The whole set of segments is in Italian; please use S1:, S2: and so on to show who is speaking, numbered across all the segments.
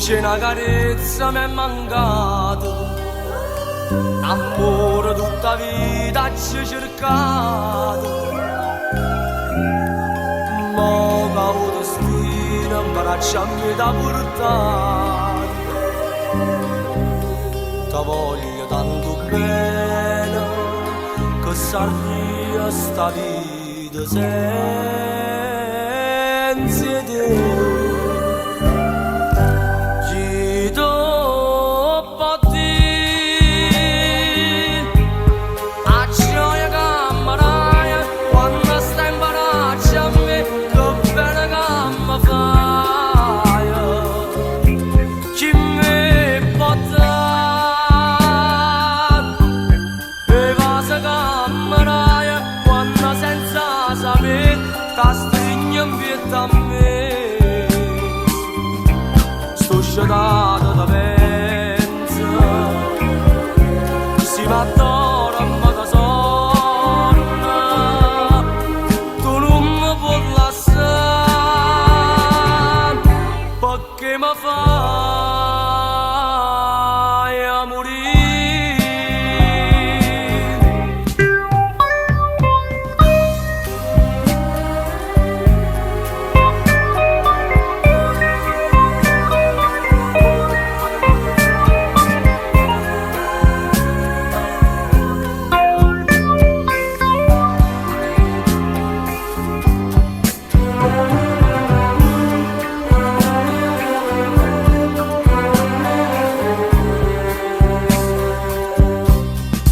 S1: c'è una carezza mi è mancata, amore tutta vita ci ho cercato, ma che ho destino in braccia a me da portare, ti voglio tanto bene che sarà sta vita senza te. Ta stringe vita a me, sto scedato da pensa, si va d'ora ma da sonna, tu non mi puoi lasciare, perché mi fai a morire.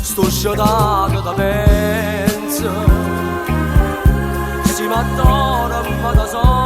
S1: Sto scedato da pensa, si m'addora ma da solo.